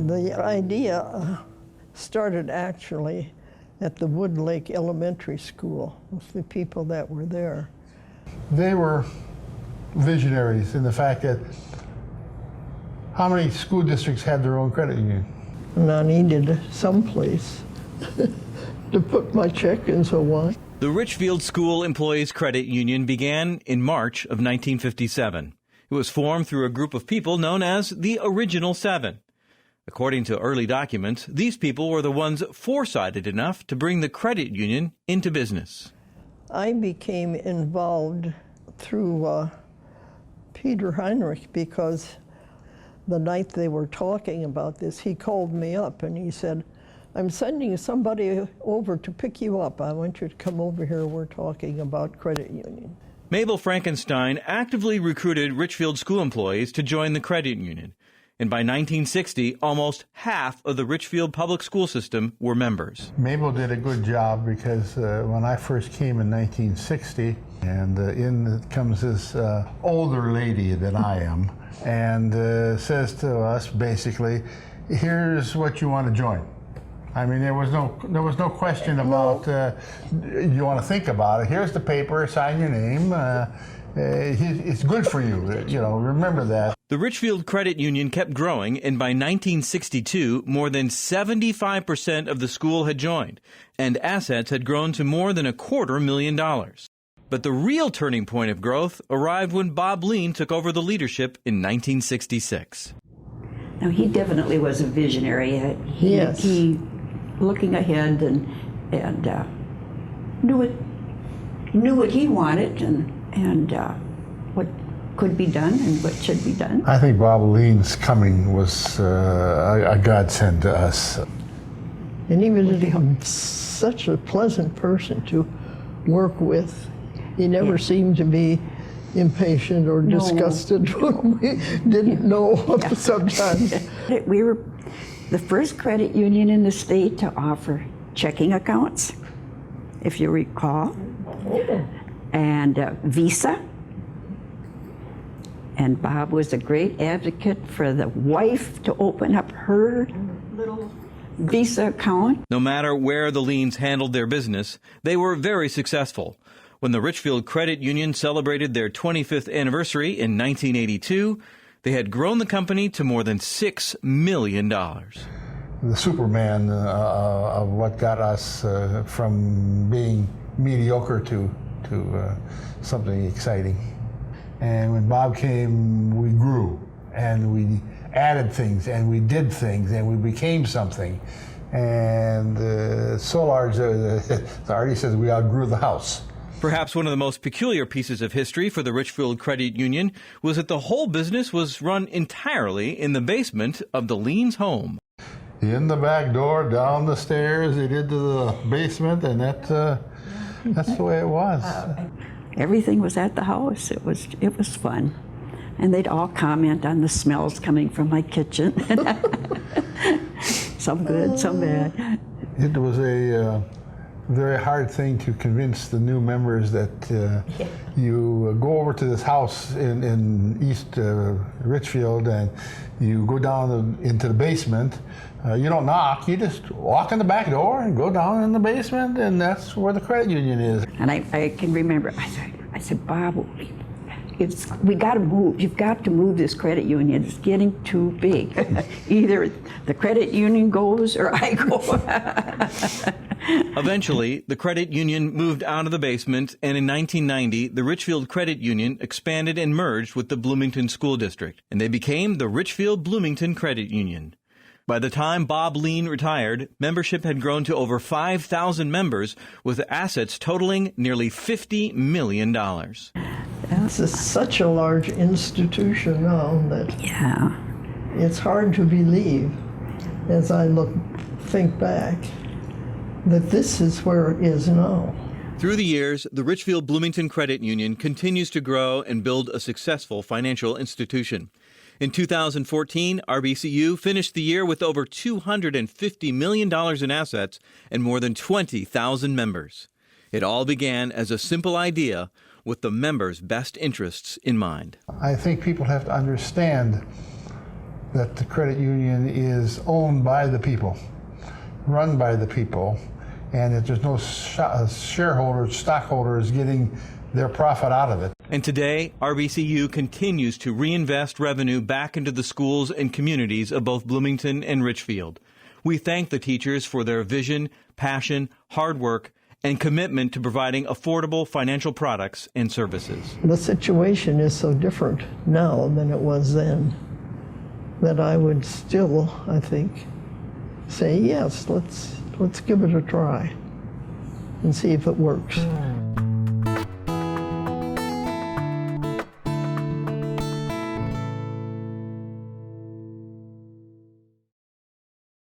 The idea started actually at the Wood Lake Elementary School with the people that were there. They were visionaries in the fact that how many school districts had their own credit union? And I needed someplace to put my check and so on. The Richfield School Employees Credit Union began in March of 1957. It was formed through a group of people known as the Original Seven. According to early documents, these people were the ones foresighted enough to bring the credit union into business. I became involved through Peter Heinrich because the night they were talking about this, he called me up and he said, "I'm sending somebody over to pick you up. I want you to come over here. We're talking about credit union." Mabel Frankenstein actively recruited Richfield school employees to join the credit union. And by 1960, almost half of the Richfield public school system were members. Mabel did a good job because when I first came in 1960, and in comes this older lady than I am, and says to us basically, "Here's what you want to join." I mean, there was no question about you want to think about it. Here's the paper, sign your name. It's good for you. You know, remember that. The Richfield Credit Union kept growing, and by 1962, more than 75% of the school had joined, and assets had grown to more than $250,000. But the real turning point of growth arrived when Bob Lean took over the leadership in 1966. Now, he definitely was a visionary. Yes. He looking ahead and knew what he wanted and what could be done and what should be done. I think Bob Lean's coming was a godsend to us. And he was such a pleasant person to work with. He never seemed to be impatient or disgusted when we didn't know sometimes. We were the first credit union in the state to offer checking accounts, if you recall, and Visa. And Bob was a great advocate for the wife to open up her little Visa account. No matter where the Leans handled their business, they were very successful. When the Richfield Credit Union celebrated their 25th anniversary in 1982, they had grown the company to more than $6 million. The Superman of what got us from being mediocre to something exciting. And when Bob came, we grew, and we added things, and we did things, and we became something. And so large, the Artie says we outgrew the house. Perhaps one of the most peculiar pieces of history for the Richfield Credit Union was that the whole business was run entirely in the basement of the Leans' home. In the back door, down the stairs, they did to the basement, and that's the way it was. Everything was at the house. It was fun. And they'd all comment on the smells coming from my kitchen. Some good, some bad. It was a very hard thing to convince the new members that you go over to this house in East Richfield and you go down into the basement. You don't knock, you just walk in the back door and go down in the basement, and that's where the credit union is. And I can remember, I said, "Bob, we got to move. You've got to move this credit union. It's getting too big. Either the credit union goes or I go." Eventually, the credit union moved out of the basement, and in 1990, the Richfield Credit Union expanded and merged with the Bloomington School District, and they became the Richfield Bloomington Credit Union. By the time Bob Lean retired, membership had grown to over 5,000 members, with assets totaling nearly $50 million. This is such a large institution now that it's hard to believe, as I think back, that this is where it is now. Through the years, the Richfield Bloomington Credit Union continues to grow and build a successful financial institution. In 2014, RBCU finished the year with over $250 million in assets and more than 20,000 members. It all began as a simple idea with the members' best interests in mind. I think people have to understand that the credit union is owned by the people, run by the people, and that there's no shareholders, stockholders getting their profit out of it. And today, RBCU continues to reinvest revenue back into the schools and communities of both Bloomington and Richfield. We thank the teachers for their vision, passion, hard work, and commitment to providing affordable financial products and services. The situation is so different now than it was then that I would still, I think, say yes, let's give it a try and see if it works.